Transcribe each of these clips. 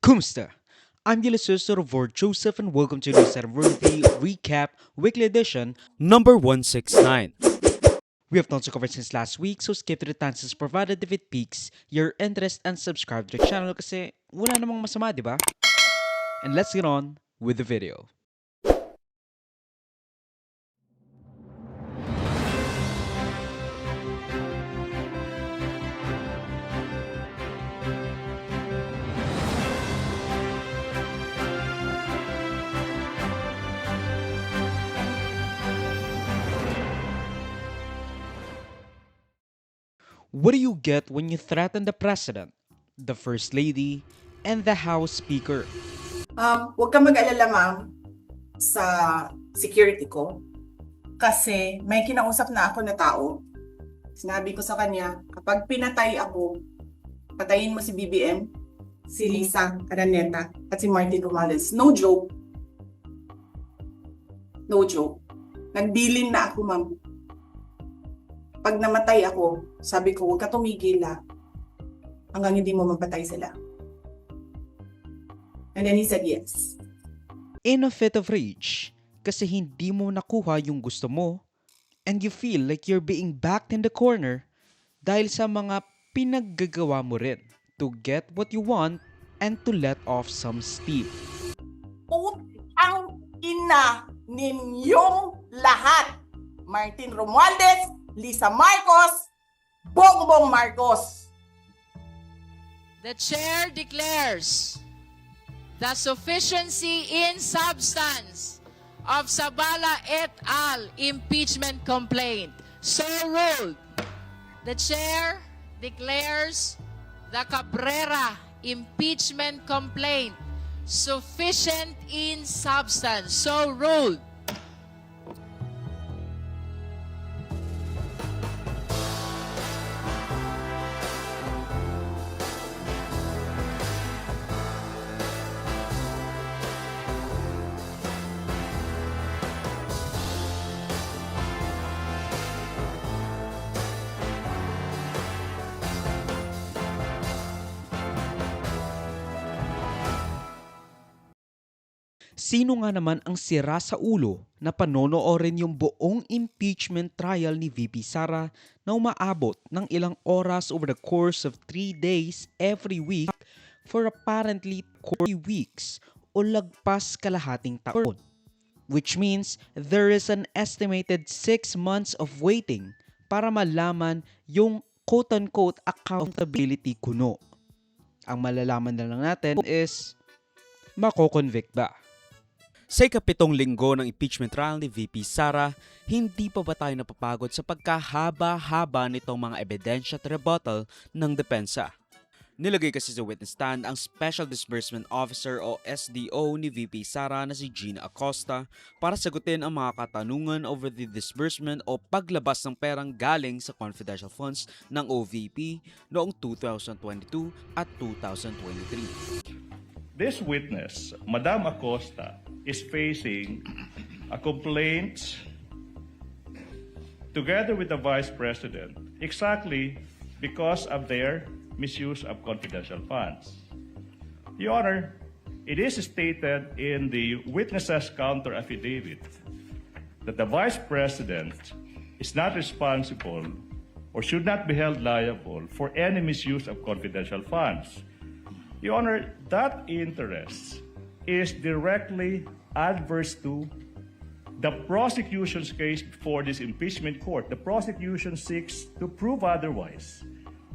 Kumusta? I'm Ulysses Sorvor Joseph and welcome to the Worthy Recap Weekly Edition number 169. We have tons to cover since last week, so skip to the chances provided if it piques your interest and subscribe to the channel kasi wala namang masama, di ba? And let's get on with the video. What do you get when you threaten the President, the First Lady, and the House Speaker? Huwag kang mag-alala, ma'am, sa security ko. Kasi may kinausap na ako na tao. Sinabi ko sa kanya, kapag pinatay ako, patayin mo si BBM, si Lisa Araneta, at si Martin Romales. No joke. No joke. Nagbilin na ako, ma'am. Pag namatay ako, sabi ko, huwag ka tumigil hanggang hindi mo mapatay sila. And then he said yes. In a fit of rage, kasi hindi mo nakuha yung gusto mo, and you feel like you're being backed in the corner dahil sa mga pinaggagawa mo rin to get what you want and to let off some steam. Putang ina ninyong lahat! Martin Romualdez, Lisa Marcos, Bongbong Marcos. The chair declares the sufficiency in substance of Sabala et al. Impeachment complaint. So ruled. The chair declares the Cabrera impeachment complaint sufficient in substance. So ruled. Sino nga naman ang sira sa ulo na panonoorin yung buong impeachment trial ni VP Sara na umaabot ng ilang oras over the course of 3 days every week for apparently 3 weeks o lagpas kalahating taon? Which means there is an estimated 6 months of waiting para malaman yung quote-unquote accountability kuno. Ang malalaman na lang natin is mako-convict ba? Sa ikapitong linggo ng impeachment trial ni VP Sara, hindi pa ba tayo napapagod sa pagkahaba-haba nitong mga ebidensya at rebuttal ng depensa? Nilagay kasi sa witness stand ang Special Disbursement Officer o SDO ni VP Sara na si Gina Acosta para sagutin ang mga katanungan over the disbursement o paglabas ng perang galing sa confidential funds ng OVP noong 2022 at 2023. This witness, Madam Acosta, is facing a complaint together with the Vice President exactly because of their misuse of confidential funds. Your Honor, it is stated in the witness's counter affidavit that the Vice President is not responsible or should not be held liable for any misuse of confidential funds. Your Honor, that interest is directly adverse to the prosecution's case before this impeachment court. The prosecution seeks to prove otherwise,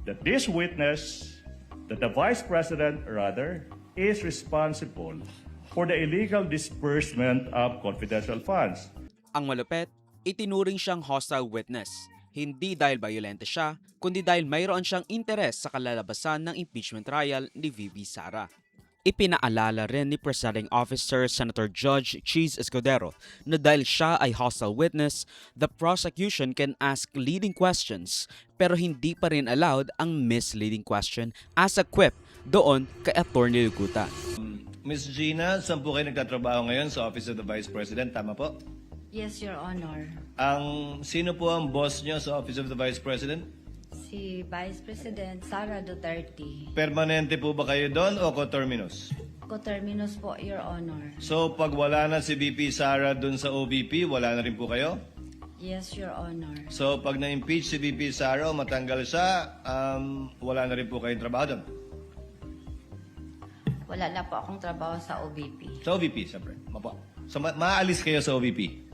that this witness, that the Vice President rather, is responsible for the illegal disbursement of confidential funds. Ang malupit, itinuring siyang hostile witness. Hindi dahil bayolente siya, kundi dahil mayroon siyang interes sa kalalabasan ng impeachment trial ni VP Sara. Ipinaalala rin ni Presiding Officer Senator Judge Cheese Escudero na dahil siya ay hostile witness, the prosecution can ask leading questions pero hindi pa rin allowed ang misleading question as a quip doon kay Attorney Luguta. Ms. Gina, saan po kayo nagtatrabaho ngayon sa Office of the Vice President? Tama po? Yes, Your Honor. Sino po ang boss niyo sa Office of the Vice President? Si Vice President Sara Duterte. Permanente po ba kayo doon o coterminous? Coterminous po, Your Honor. So pag wala na si VP Sara doon sa OVP, wala na rin po kayo? Yes, Your Honor. So pag na-impeach si VP Sara o matanggal siya, wala na rin po kayong trabaho doon? Wala na po akong trabaho sa OVP. Sa OVP, siyempre. Mapo. So maalis kayo sa OVP?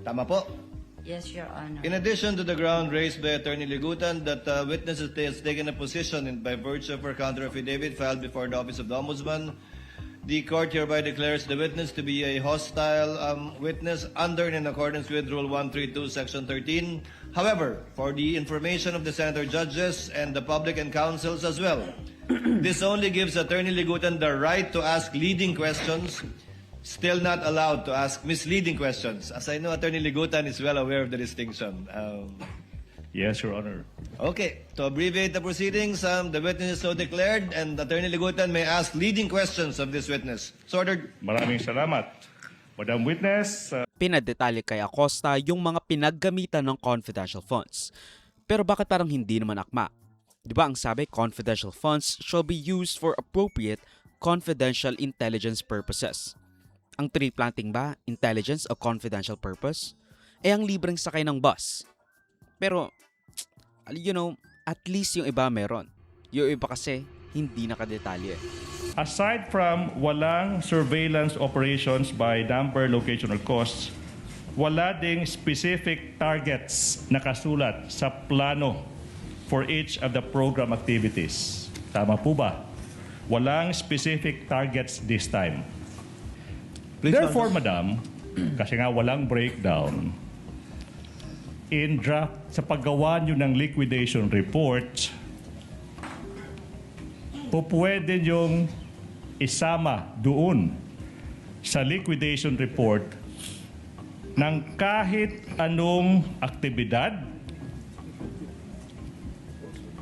Tama po? Yes, Your Honor. In addition to the ground raised by Attorney Ligutan that witness has taken a position by virtue of her counter affidavit filed before the Office of the Ombudsman, the court hereby declares the witness to be a hostile witness under and in accordance with Rule 132, Section 13. However, for the information of the senator judges and the public and councils as well, this only gives Attorney Ligutan the right to ask leading questions, still not allowed to ask misleading questions. As I know, Attorney Ligutan is well aware of the distinction. Yes, Your Honor. Okay, to abbreviate the proceedings, the witness is so declared and Attorney Ligutan may ask leading questions of this witness. So ordered. Maraming salamat. Madam Witness, Pinadetalye kay Acosta yung mga pinaggamitan ng confidential funds. Pero bakit parang hindi naman akma? Di ba ang sabi, confidential funds shall be used for appropriate confidential intelligence purposes. Ang tree planting ba, intelligence o confidential purpose? Ang libreng sakay ng bus. Pero, at least yung iba meron. Yung iba kasi, hindi nakadetalye. aside from walang surveillance operations by number, location, or costs, wala ding specific targets nakasulat sa plano for each of the program activities. Tama po ba? Walang specific targets this time. Therefore, Madam, kasi nga walang breakdown, in draft, sa paggawa nyo ng liquidation report, pwede yung isama doon sa liquidation report ng kahit anong aktibidad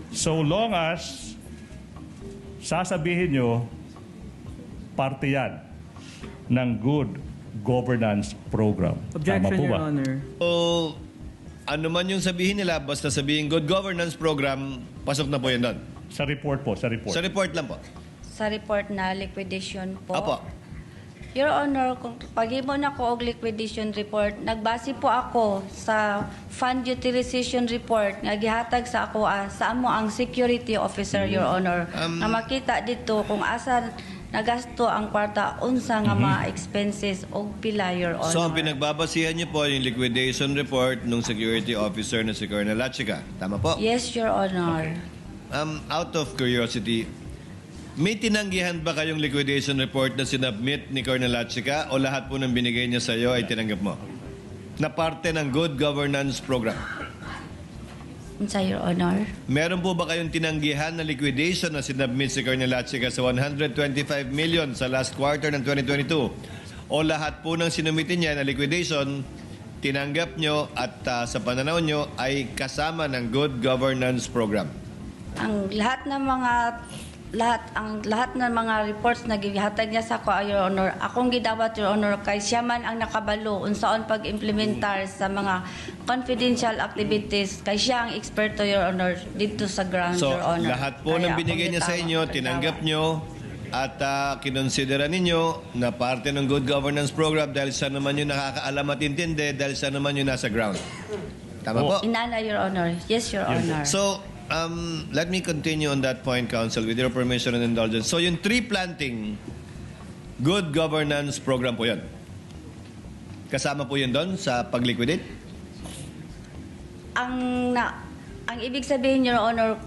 so long as sasabihin nyo parte yan ng good governance program. Objection, Tama po Your ba? Honor. O ano man yung sabihin nila, basta sabihin good governance program, pasok na po yan doon. Sa report po, sa report. Sa report lang po. Sa report na liquidation po. Apo. Your Honor, kung paghimo na ko og liquidation report, nagbase po ako sa fund utilization report nga gihatag sa ako sa amo ang security officer, Your Honor. Na makita dito kung asa nagasto ang kwarta unsa nga mga expenses og pila, Your Honor. So ang pinagbabasihan niyo po yung liquidation report ng security officer na si Colonel Lachica. Tama po? Yes, Your Honor. Out of curiosity, may tinanggihan ba kayong liquidation report na sinubmit ni Colonel Lachica o lahat po ng binigay niya sa iyo ay tinanggap mo? Na parte ng good governance program. Unsa, Your Honor? Meron po ba kayong tinanggihan na liquidation na sinubmit si Colonel Lachica sa 125 million sa last quarter ng 2022? O lahat po ng sinumitin niya na liquidation, tinanggap nyo at sa pananaw nyo ay kasama ng good governance program? Ang lahat ng mga reports na gihatag niya sa ako, Your Honor, akong gidawat, Your Honor, kay siya man ang nakabalo unsaon pag-implementar sa mga confidential activities, kay siya ang eksperto, Your Honor, dito sa ground, So, Your Honor. lahat po ng Kaya binigay akong niya sa gitawat, inyo, gitawat. tinanggap nyo at kinonsidera ninyo na parte ng good governance program dahil siya naman yung nakakaalam at intindi, dahil siya naman yung nasa ground. Tama po? Inana, Your Honor. Yes, Your Honor. So, let me continue on that point, Counsel, with your permission and indulgence. So, yung tree planting, good governance program po yun. Kasama po yun doon sa pag-liquidate? ang ibig sabihin, Your Honor,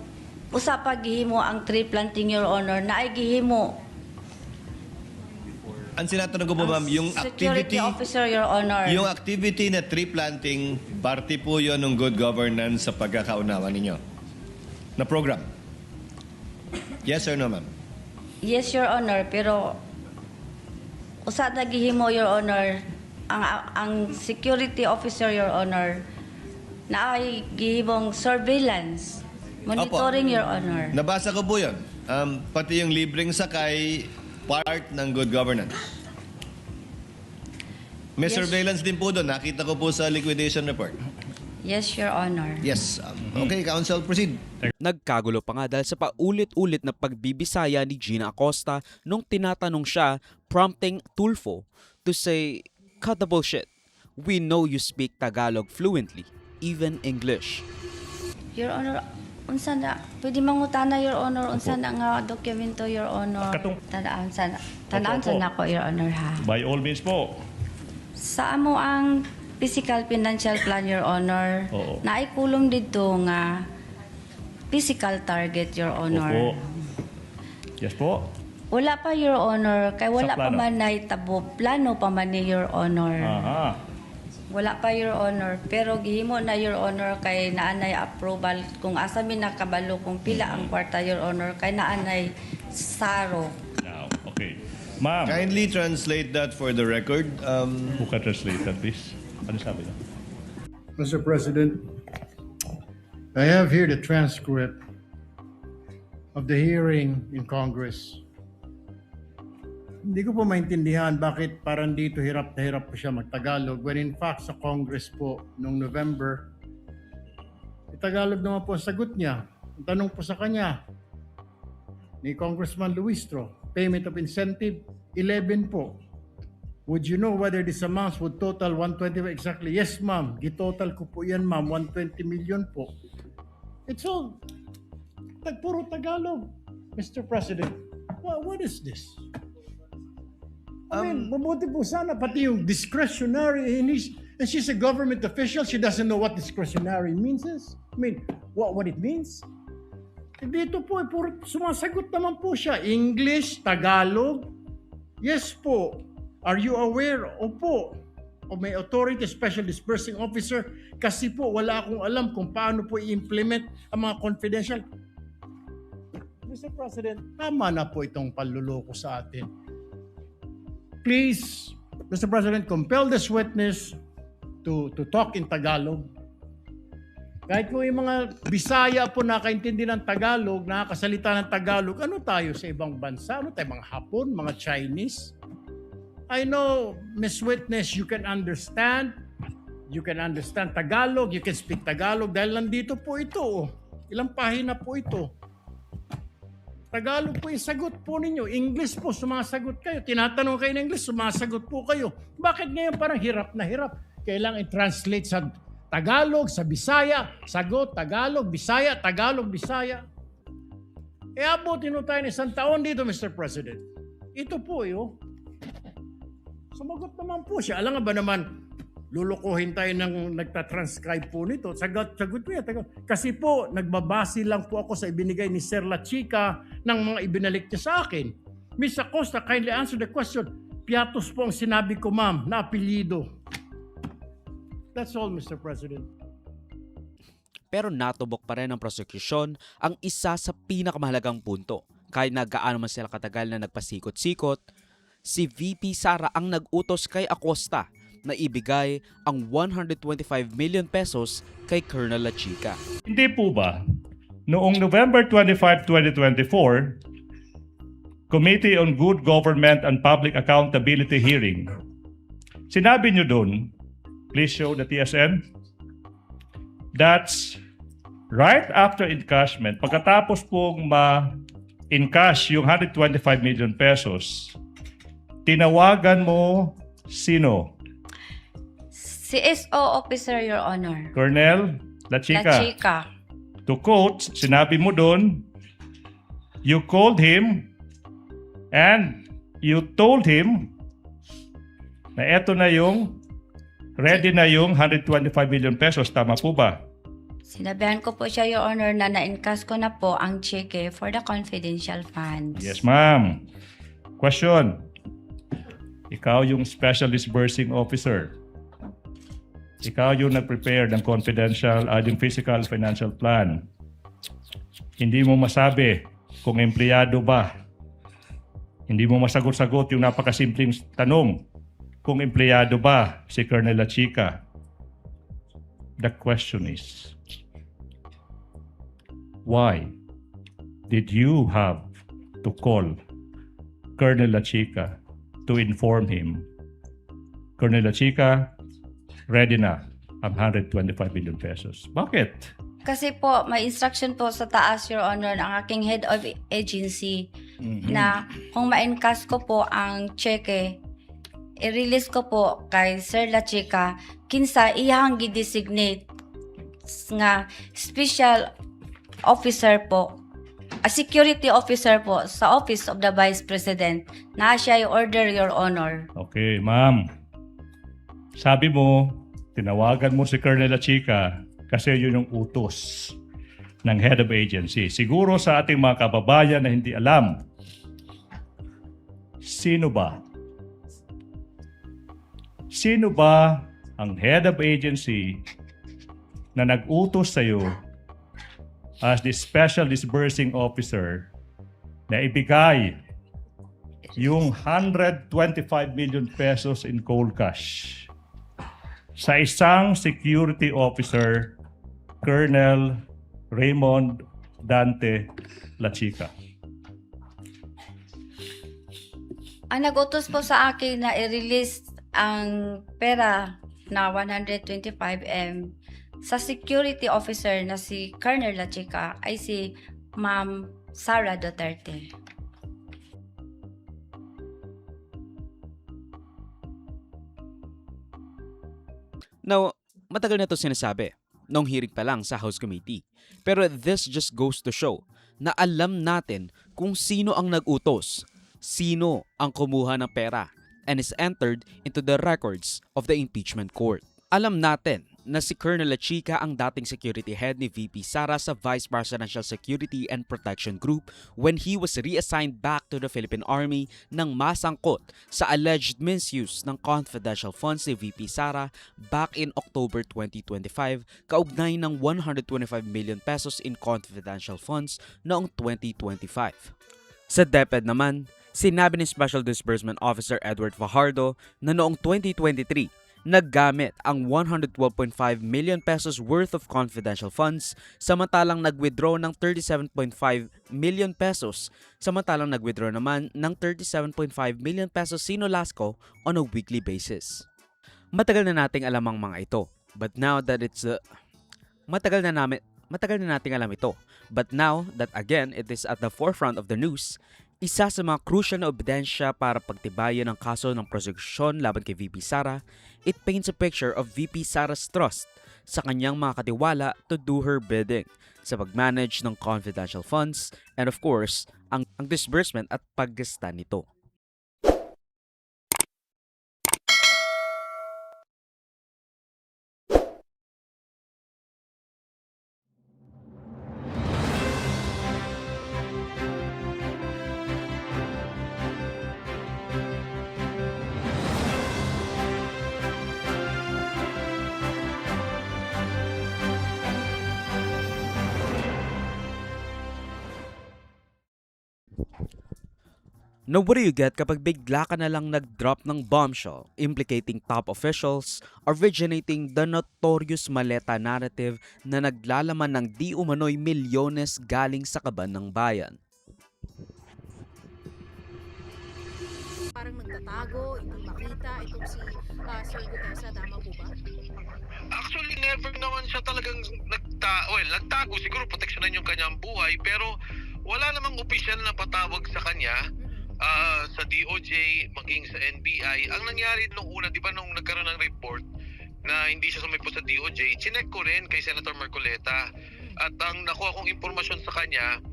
usa pa gihimo ang tree planting, Your Honor, na ay gihimo Ang sinatanong ko po, ma'am, yung security activity, officer, Your Honor. yung activity na tree planting, parte po yun ng good governance sa pagkakaunawa ninyo na program. Yes or no, ma'am? Yes, Your Honor, pero usa na gihimo, Your Honor, ang security officer, Your Honor, na ay gihimong surveillance, monitoring, Your Honor. Nabasa ko po yun. Pati yung libreng sakay, part ng good governance. May Yes. surveillance din po doon. Nakita ko po sa liquidation report. Yes, Your Honor. Yes. Okay, counsel, proceed. Nagkagulo pa nga dahil sa paulit-ulit na pagbibisaya ni Gina Acosta nung tinatanong siya, prompting Tulfo to say, "Cut the bullshit. We know you speak Tagalog fluently, even English." Your Honor, unsa na pwede mangutana, Your Honor, unsa na nga dokumento, Your Honor? Tanaan sa nako, Your Honor, ha. By all means po. Sa amo ang physical financial plan, Your Honor, Oo. naikulong dito nga physical target, Your Honor. Opo. Yes po. Wala pa, Your Honor, kay wala pa plano? man nay tabo, plano pa man ni Your Honor. Aha. Wala pa, Your Honor, pero gihimo na, Your Honor, kay naanay approval kung asa mi nakabalo kung pila ang kwarta, Your Honor, kay naanay saro. Now, okay. Ma'am, Kindly translate that for the record. who can translate that, please? Ano sabi niya? Mr. President, I have here the transcript of the hearing in Congress. Hindi ko po maintindihan bakit parang dito hirap na hirap po siya magtagalog when in fact sa Congress po noong November, Tagalog naman po ang sagot niya. Ang tanong po sa kanya ni Congressman Luistro, payment of incentive, 11 po. Would you know whether this amounts would total 120 exactly? Yes, ma'am. Gitotal ko po yan, ma'am. 120 million po. It's all puro Tagalog, Mr. President. What is this? I mean, mabuti po sana pati yung discretionary and she's a government official. She doesn't know what discretionary means. I mean, what it means? Dito po, puro sumasagot naman po siya. English, Tagalog. Yes po. Are you aware? Opo. O may authority, special disbursing officer. Kasi po, wala akong alam kung paano po i-implement ang mga confidential. Mr. President, tama na po itong panluloko sa atin. Please, Mr. President, compel this witness to talk in Tagalog. Kahit kung yung mga Bisaya po nakaintindi ng Tagalog, nakakasalita ng Tagalog, ano tayo sa ibang bansa? Ano tayo, mga Hapon, mga Chinese? I know, Miss Witness, you can understand Tagalog, you can speak Tagalog dahil nandito po ito. Ilang pahina po ito. Tagalog po yung sagot po ninyo. English po, sumasagot kayo. Tinatanong kayo ng English, sumasagot po kayo. Bakit ngayon parang hirap na hirap? Kailangan i-translate sa Tagalog, sa Bisaya, sagot, Tagalog, Bisaya, Tagalog, Bisaya. Abutin mo tayo ng isang taon dito, Mr. President. Ito po yun. Sumagot naman po siya. Alam nga ba naman, lulukuhin tayo ng nagtatranscribe po nito. Sagot po yan. Kasi po, nagbabase lang po ako sa ibinigay ni Sir La Chica ng mga ibinalik niya sa akin. Miss Acosta, kindly answer the question. Piatos po ang sinabi ko, ma'am, na apelyido. That's all, Mr. President. Pero natubok pa rin ng prosecution ang isa sa pinakamahalagang punto. Kahit na gaano man sila katagal na nagpasikot-sikot, si VP Sara ang nag-utos kay Acosta na ibigay ang 125 million pesos kay Colonel La Chica. Hindi po ba, noong November 25, 2024, Committee on Good Government and Public Accountability hearing, sinabi nyo doon, please show the TSN, that's right after encashment, pagkatapos pong ma-encash yung 125 million pesos, tinawagan mo sino? CSO officer, Your Honor. Colonel La Chica. La Chica. To quote, sinabi mo doon, you called him and you told him na eto na yung ready na yung 125 million pesos. Tama po ba? Sinabihan ko po siya, Your Honor, na na-encash ko na po ang cheque for the confidential funds. Yes, ma'am. Question. Ikaw yung special disbursing officer. Ikaw yung nag-prepare ng confidential, yung physical financial plan. Hindi mo masabi kung empleyado ba. Hindi mo masagot-sagot yung napakasimpleng tanong kung empleyado ba si Colonel La Chica. The question is, why did you have to call Colonel La Chica to inform him, Colonel La Chica, ready na ang 125 million pesos. Bakit? Kasi po, may instruction po sa taas, Your Honor, ng aking head of agency na kung ma-encash ko po ang cheque, i-release ko po kay Sir La Chica, kinsa iyang gi-designate nga special officer po, a security officer po sa Office of the Vice President na siya i-order, Your Honor. Okay, ma'am. Sabi mo, tinawagan mo si Colonel La Chica kasi yun yung utos ng head of agency. Siguro sa ating mga kababayan na hindi alam, sino ba? Sino ba ang head of agency na nag-utos sa'yo as the special disbursing officer na ibigay yung 125 million pesos in cold cash sa isang security officer, Colonel Raymond Dante La Chica? Ang nag-utos po sa akin na i-release ang pera na 125M sa security officer na si Colonel La Chica ay si Ma'am Sara Duterte. Now, matagal na ito sinasabi, nung hearing pa lang sa House Committee. Pero this just goes to show na alam natin kung sino ang nag-utos, sino ang kumuha ng pera, and is entered into the records of the impeachment court. Alam natin na si Colonel La Chica ang dating security head ni VP Sara sa Vice Presidential Security and Protection Group when he was reassigned back to the Philippine Army nang masangkot sa alleged misuse ng confidential funds ni VP Sara back in October 2025 kaugnay ng 125 million pesos in confidential funds noong 2025. Sa DepEd naman, sinabi ni Special Disbursement Officer Edward Fajardo na noong 2023, naggamit ang 112.5 million pesos worth of confidential funds samantalang nag-withdraw ng 37.5 million pesos samantalang nag-withdraw naman ng 37.5 million pesos si Nolasco on a weekly basis. Matagal na nating alam ang mga ito, but now that matagal na nating alam ito. But now that again it is at the forefront of the news, isa sa mga crucial na ebidensya para pagtibayan ang kaso ng prosekusyon laban kay VP Sara, it paints a picture of VP Sara's trust sa kanyang mga katiwala to do her bidding sa pag-manage ng confidential funds and of course, ang disbursement at paggasta nito. Now what do you get kapag bigla ka na lang nag-drop ng bombshell implicating top officials originating the notorious maleta narrative na naglalaman ng di umano'y milyones galing sa kaban ng bayan? Parang nagtatago, hindi makita itong si Sir Gutesa, tama po ba? Actually, never naman siya talagang nagtago. Siguro proteksyonan yung kanyang buhay, pero wala namang opisyal na patawag sa kanya sa DOJ, maging sa NBI. Ang nangyari nung una, di ba nung nagkaroon ng report na hindi siya sumipot sa DOJ, chinek ko rin kay Senator Marcoleta. At ang nakuha kong impormasyon sa kanya,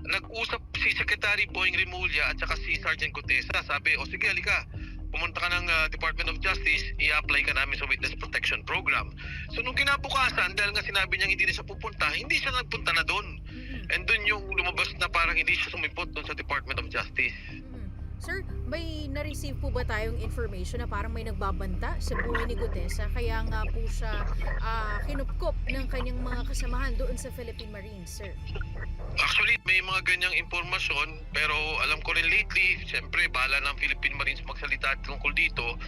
nag-usap si Secretary Boying Rimulya at saka si Sergeant Gutesa. Sabi, o sige, halika, pumunta ka ng Department of Justice, i-apply ka namin sa Witness Protection Program. So nung kinabukasan, dahil nga sinabi niya hindi na siya pupunta, hindi siya nagpunta na doon. And doon yung lumabas na parang hindi siya sumipot doon sa Department of Justice. Sir, may na-receive po ba tayong information na parang may nagbabanta sa buhay ni Gutesa kaya nga po siya kinupkop ng kanyang mga kasamahan doon sa Philippine Marines, sir? Actually, may mga ganyang impormasyon, pero alam ko rin lately, siyempre, bahala ng Philippine Marines magsalita tungkol dito,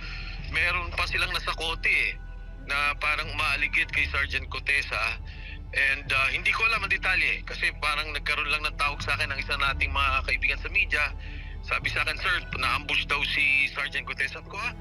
meron pa silang nasakote na parang umaaligid kay Sergeant Gutesa. And hindi ko alam ang detalye kasi parang nagkaroon lang ng tawag sa akin ng isa nating mga kaibigan sa media. Sabi sa akin, sir, na-ambush daw si Sergeant Gutesa. Sabi ko, ha?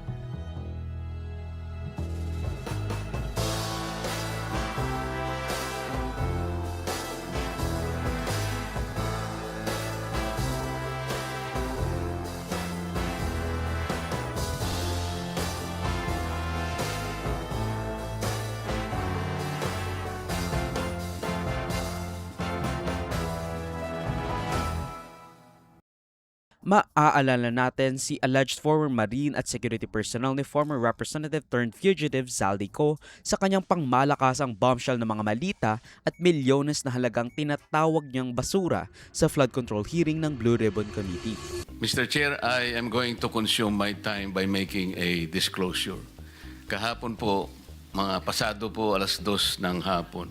Maaalala natin si alleged former Marine at security personnel ni former Representative turned fugitive Zaldico sa kanyang pangmalakasang bombshell ng mga malita at milyones na halagang tinatawag niyang basura sa flood control hearing ng Blue Ribbon Committee. Mr. Chair, I am going to consume my time by making a disclosure. Kahapon po, mga pasado po 2:00 ng hapon,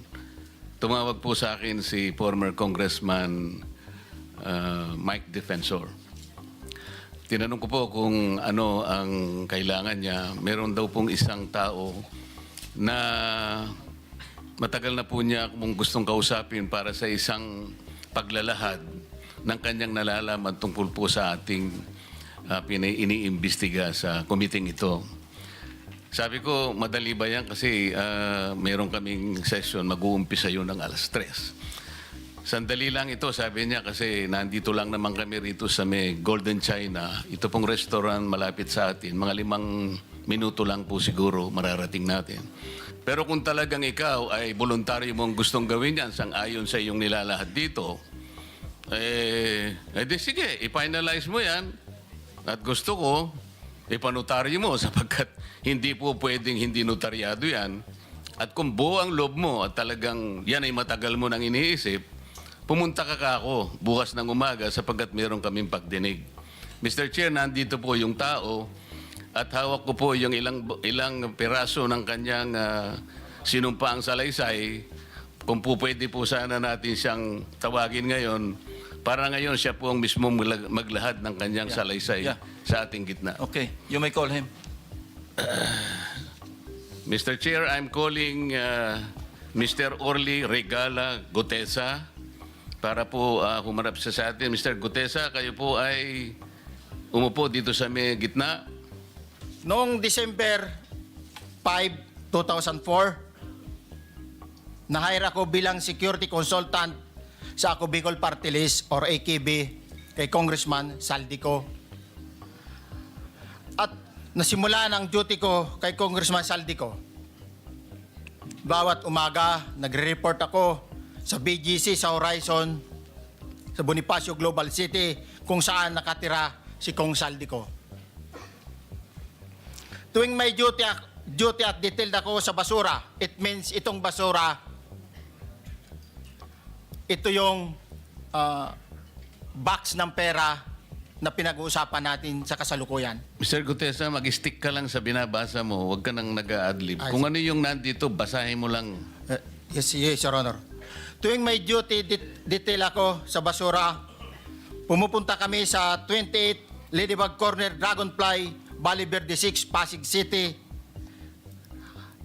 tumawag po sa akin si former Congressman Mike Defensor. Tinanong ko po kung ano ang kailangan niya. Meron daw pong isang tao na matagal na po niya kung gustong kausapin para sa isang paglalahad ng kanyang nalalaman tungkol po sa ating iniimbestiga sa committee ito. Sabi ko, madali ba yan? Kasi meron kaming session, mag-uumpisa yun ng 3:00. Sandali lang ito, sabi niya, kasi nandito lang naman kami rito sa may Golden China. Ito pong restaurant malapit sa atin. Mga 5 minuto lang po siguro mararating natin. Pero kung talagang ikaw ay voluntaryo mong gustong gawin yan, sang-ayon sa iyong nilalahad dito, di sige, i-finalize mo yan. At gusto ko, ipanotaryo mo sapagkat hindi po pwedeng hindi notaryado yan. At kung buo ang loob mo at talagang yan ay matagal mo nang iniisip, pumunta ka ako bukas ng umaga sapagkat meron kaming pagdinig. Mr. Chair, nandito po yung tao at hawak ko po yung ilang piraso ng kanyang sinumpaang salaysay. Kung po pwede po sana natin siyang tawagin ngayon, para ngayon siya po ang mismo maglahad ng kanyang salaysay sa ating gitna. Okay, you may call him. Mr. Chair, I'm calling Mr. Orly Regala Gutesa para po humarap siya sa atin. Mr. Gutesa, kayo po ay umupo dito sa may gitna. Noong December 5, 2004, na-hire ako bilang security consultant sa Ako Bicol Party List or AKB kay Congressman Zaldico. At nasimula ng duty ko kay Congressman Zaldico. Bawat umaga, nagre-report ako sa BGC sa Horizon, sa Bonifacio Global City, kung saan nakatira si Kong Zaldico. Tuwing may duty at detailed ako sa basura, it means itong basura, ito yung box ng pera na pinag-uusapan natin sa kasalukuyan. Mr. Gutesa, mag-stick ka lang sa binabasa mo. Huwag ka nang nag-a-adlib. Kung ano yung nandito, basahin mo lang. Yes, Your Honor. Tuwing may duty detail ako sa basura, pumupunta kami sa 28 Ladybug Corner, Dragonfly, Valle Verde 6, Pasig City.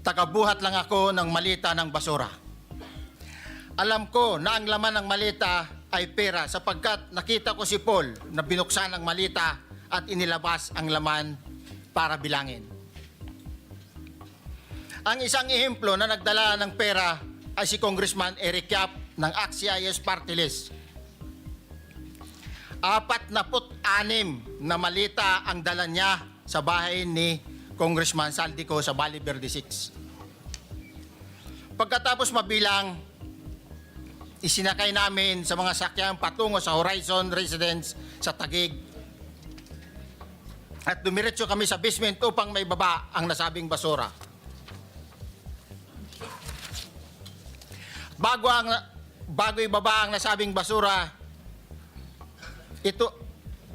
Tagabuhat lang ako ng malita ng basura. Alam ko na ang laman ng malita ay pera sapagkat nakita ko si Paul na binuksan ang malita at inilabas ang laman para bilangin. Ang isang ehemplo na nagdala ng pera ay si Congressman Eric Yap ng AXIS Party List. 46 na malita ang dala niya sa bahay ni Congressman Zaldico sa Valle Verde 6. Pagkatapos mabilang, isinakay namin sa mga sakyang patungo sa Horizon Residence sa Taguig. At dumiretso kami sa basement upang may baba ang nasabing basura. Bago ibaba ang nasabing basura, ito...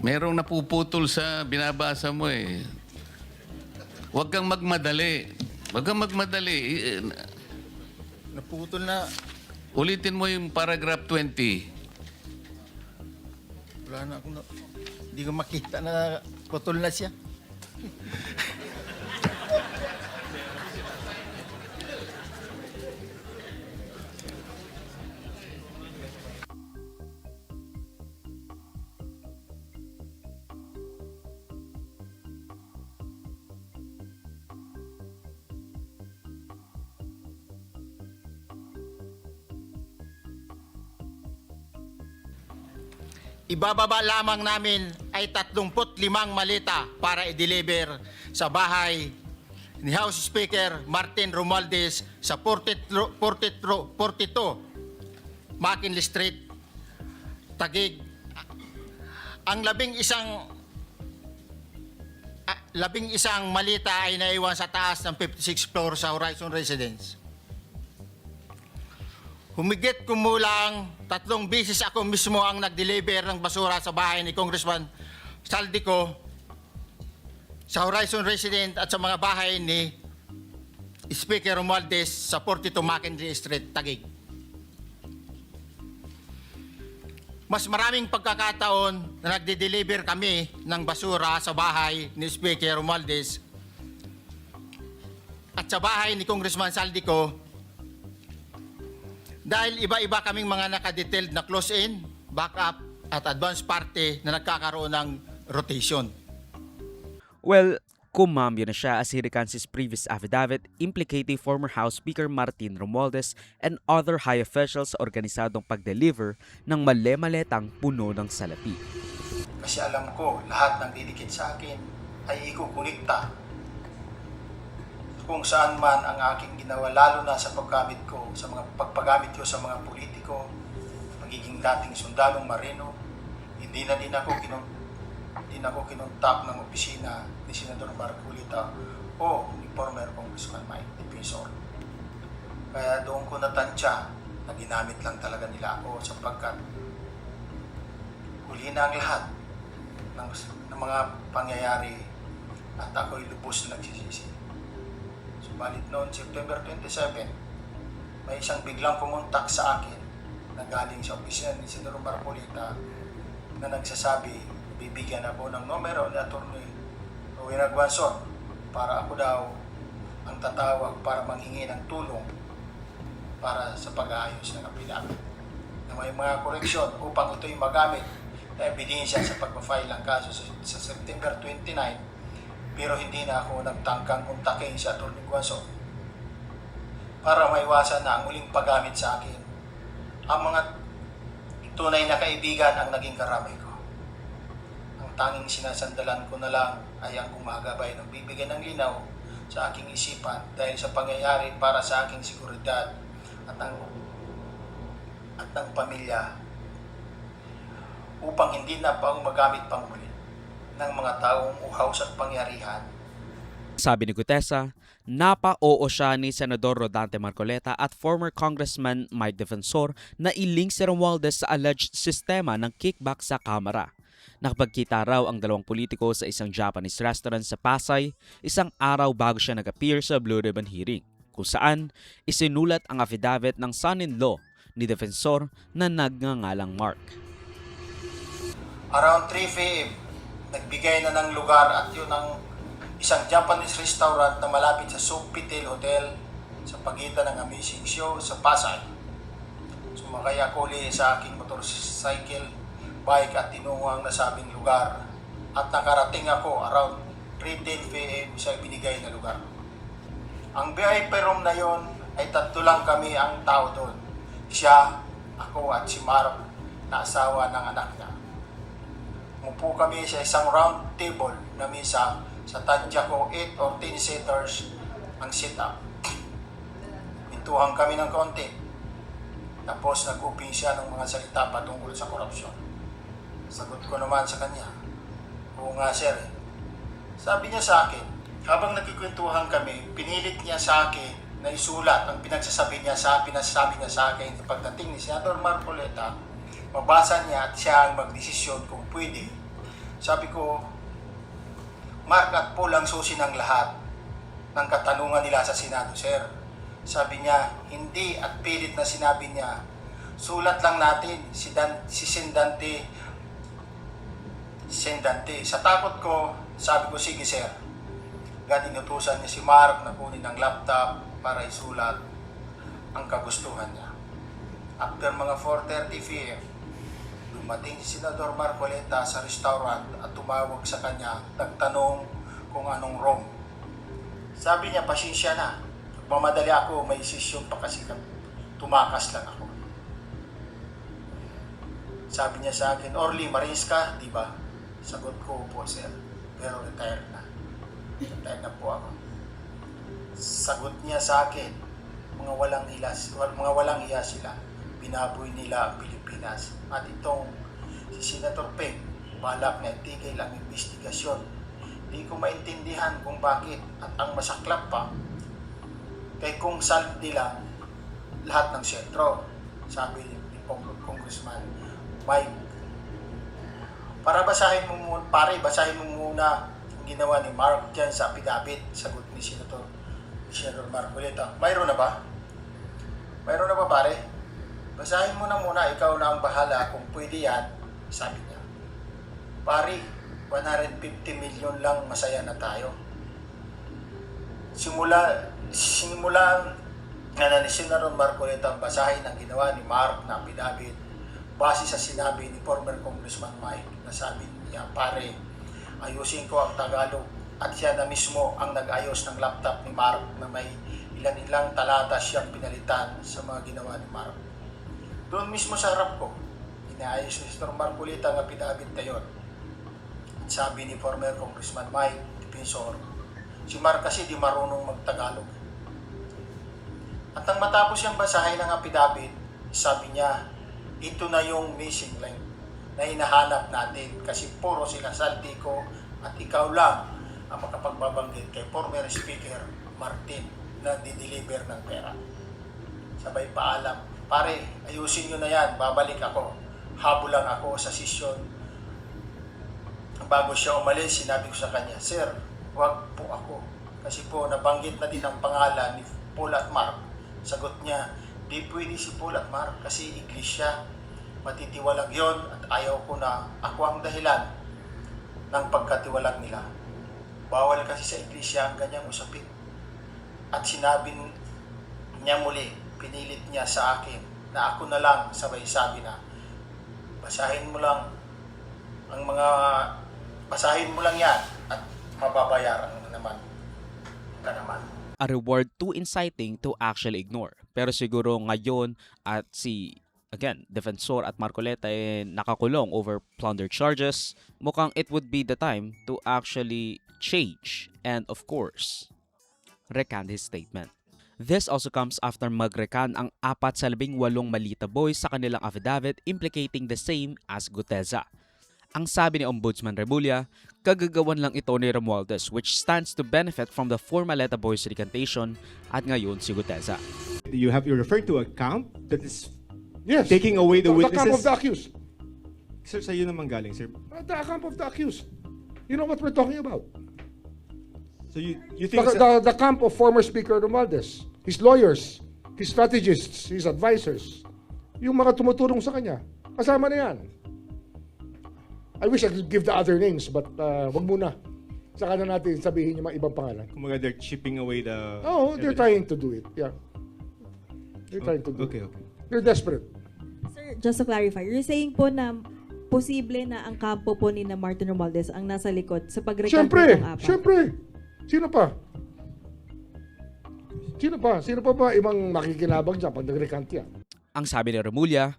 Merong napuputol sa binabasa mo eh. Huwag kang magmadali. Huwag kang magmadali. Naputol na... Ulitin mo yung paragraph 20. Wala na akong... Hindi ko makita na putol na siya. Ibababa lamang namin ay 35 malita para i-deliver sa bahay ni House Speaker Martin Romualdez sa 42 McKinley Street, Taguig. Ang labing isang malita ay naiwan sa taas ng 56th floor sa Horizon Residence. Humigit kumulang 3 beses ako mismo ang nag-deliver ng basura sa bahay ni Congressman Saldico, sa Horizon Residence at sa mga bahay ni Speaker Romualdez sa 42 Mackenzie Street, Taguig. Mas maraming pagkakataon na nagde-deliver kami ng basura sa bahay ni Speaker Romualdez at sa bahay ni Congressman Saldico dahil iba-iba kaming mga nakadetailed na close-in, backup at advance party na nagkakaroon ng rotation. Well, kumambyo na siya as he recants his previous affidavit implicating former House Speaker Martin Romualdez and other high officials sa organisadong pag-deliver ng male-maletang puno ng salapi. Kasi alam ko, lahat ng didikit sa akin ay ikukunikta kung saan man ang aking ginawa, lalo na sa paggamit ko, sa mga pagpagamit ko sa mga politiko, magiging dating sundalong marino, hindi na din ako kinontak ng opisina ni Senador Marcolita o ni former Congressman Mike Defensor. Kaya doon ko natansya na ginamit lang talaga nila ako sapagkat huli na ang lahat ng mga pangyayari at ako'y lubos na nagsisisi. Subalit noon, September 27, may isang biglang pumuntak sa akin na galing sa opisina ni Senador Marcolita na nagsasabi, bibigyan ako ng numero ni Atty. Rowena Guanzon para ako daw ang tatawag para manghingi ng tulong para sa pag-aayos ng affidavit na may mga koreksyon upang ito'y magamit na ebidensya sa pag-file ng kaso sa September 29, pero hindi na ako nagtangkang kontakin si Atty. Guanzon para maiwasan na ang muling paggamit sa akin. Ang mga tunay na kaibigan ang naging karamay ko. Ang tanging sinasandalan ko na lang ay ang gumagabay ng bibigyan ng linaw sa aking isipan dahil sa pangyayari para sa aking seguridad at ng pamilya upang hindi na pa magamit pang muli ng mga taong uhaw sa pangyarihan. Sabi ni Gutesa, napa-oo siya ni Senador Rodante Marcoleta at former Congressman Mike Defensor na i-link si Romualdez sa alleged sistema ng kickback sa Kamara. Nakapagkita raw ang dalawang politiko sa isang Japanese restaurant sa Pasay isang araw bago siya nag-appear sa Blue Ribbon hearing, kung saan isinulat ang affidavit ng son-in-law ni Defensor na nagngangalang Mark. Around 3 p.m., nagbigay na ng lugar at yun ang isang Japanese restaurant na malapit sa Sofitel Hotel sa pagitan ng Amazing Show sa Pasay. Sumakay ako sa aking motorcycle, bike at tinungo ang nasabing lugar at nakarating ako around 3:10 p.m. sa binigay na lugar. Ang VIP room na yon ay 3 lang kami ang tao doon. Siya, ako at si Mark na asawa ng anak niya. Umupo kami sa isang round table na misa sa tansya ko 8 or 10 seaters ang sit-up. Pintuhan kami ng konti. Tapos nag-uping siya ng mga salita patungkol sa korupsyon. Sagot ko naman sa kanya, oo nga sir. Sabi niya sa akin, habang nagkikwentuhan kami, pinilit niya sa akin na isulat ang pinasasabi niya sa akin sa pagdating ni Senador Marcoleta. Mabasa niya at siya ang magdesisyon kung pwede. Sabi ko, Mark at Paul ang susi ng lahat ng katanungan nila sa Senado, sir. Sabi niya, hindi at pilit na sinabi niya, sulat lang natin si Sendante. Sa takot ko, sabi ko, sige sir. Agad inutusan niya si Mark na kunin ang laptop para isulat ang kagustuhan niya. After mga 4:30 p.m., dumating si Senador Marcoleta sa restaurant at tumawag sa kanya, nagtanong kung anong wrong. Sabi niya, pasensya na. Magmamadali ako, may sesyon pa kasi tumakas lang ako. Sabi niya sa akin, Orly, Marines ka, di ba? Sagot ko po, sir. Pero retired na. Retired na po ako. Sagot niya sa akin, mga walang hiya sila. Binaboy nila ang Pilipinas. At itong si Senator Peng, balak na itigil ang investigasyon. Di ko maintindihan kung bakit at ang masaklap pa, kay kung saldi lang lahat ng sentro, sabi ni Congressman Mike. Basahin mo muna ang ginawa ni Mark dyan sa affidavit, sagot ni Senator Marcoleta. Mayroon na ba? Mayroon na ba, pare? Basahin mo na muna, ikaw na ang bahala kung pwede yan, sabi niya. Pare, 150 million lang, masaya na tayo. Simula na ni Senator Marcoleta basahin ang ginawa ni Mark na affidavit base sa sinabi ni former Congressman Mike na sabi niya, pare, ayusin ko ang Tagalog, at siya na mismo ang nag-ayos ng laptop ni Mark na may ilan-ilang talata siyang pinalitan sa mga ginawa ni Mark. Doon mismo sa harap ko, inaayos ni Senator Marcoleta ang affidavit na yun. At sabi ni former Congressman Mike Defensor, si Mark kasi di marunong mag-Tagalog. At nang matapos siyang basahin ng affidavit, sabi niya, ito na yung missing link na hinahanap natin kasi puro sinasaldi ko at ikaw lang ang makapagbabanggit kay former Speaker Martin na di-deliver ng pera. Sabay paalam, pare, ayusin nyo na yan, babalik ako. Habol lang ako sa sesyon. Bago siya umalis, sinabi ko sa kanya, Sir, wag po ako. Kasi po, nabanggit na din ang pangalan ni Paul at Mark. Sagot niya, di pwede si Paul at Mark kasi iglesia. Matitiwalag yon at ayaw ko na ako ang dahilan ng pagkatiwalag nila. Bawal kasi sa iglesia ang ganyang usapin. At sinabi niya muli, pinilit niya sa akin na ako na lang sabay sabi na, basahin mo lang yan at mababayaran naman ka naman. A reward too inciting to actually ignore. Pero siguro ngayon at again, Defensor at Marcoleta nakakulong over plunder charges, mukhang it would be the time to actually change and of course, recant his statement. This also comes after mag-recant ang 4 sa 18 Malita boys sa kanilang affidavit implicating the same as Guteza. Ang sabi ni Ombudsman Remulla, kagagawan lang ito ni Romualdez which stands to benefit from the 4 Maleta boys recantation at ngayon si Guteza. You referred to a camp that is taking away the witnesses. The camp of the accused. Sir, sa'yo naman galing, sir. The camp of the accused. You know what we're talking about? So you think The camp of former Speaker Romualdez, his lawyers, his strategists, his advisors, yung mga tumutulong sa kanya, kasama na yan. I wish I could give the other names, but wag muna. Saka na natin sabihin yung mga ibang pangalan. kumaga they're chipping away the... Oh, they're trying to do it. Yeah. They're trying to do Okay. it. They're desperate. Sir, just to clarify, you're saying po na posible na ang kampo po ni na Martin Romualdez ang nasa likod sa pagrekant ng 4? Siyempre. Sino pa? Sino pa ba ibang makikinabang dyan pag nag-recant yan? Ang sabi ni Remulla,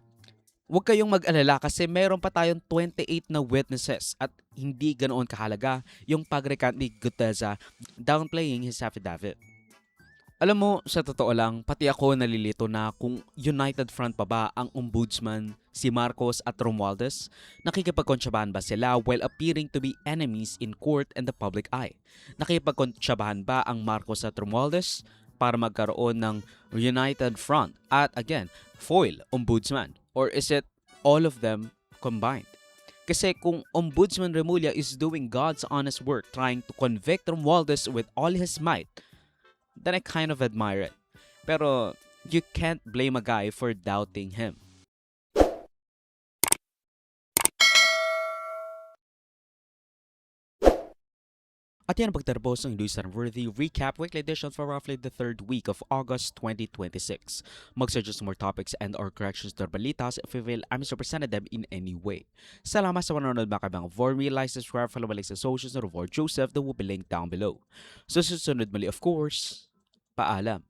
huwag kayong mag-alala kasi meron pa tayong 28 na witnesses at hindi ganoon kahalaga yung pag-recant ni Guteza, downplaying his affidavit. Alam mo, sa totoo lang, pati ako nalilito na kung united front pa ba ang ombudsman, si Marcos at Romualdez? Nakikipagkontsabahan ba sila while appearing to be enemies in court and the public eye? Nakikipagkontsabahan ba ang Marcos at Romualdez para magkaroon ng united front at again, foil ombudsman? Or is it all of them combined? Kasi kung Ombudsman Remulla is doing God's honest work trying to convict Romualdez with all his might, then I kind of admire it. Pero you can't blame a guy for doubting him. At yan ang pagtatapos ng News Worthy Recap Weekly Edition for roughly the 3rd week of August 2026. Mag-suggest more topics and or corrections to our balitas if we feel I misrepresented them in any way. Salamat sa manonood mga kabang Vorme, like, subscribe, follow my sa socials na Rovor Joseph that will be linked down below. So susunod muli of course, paalam.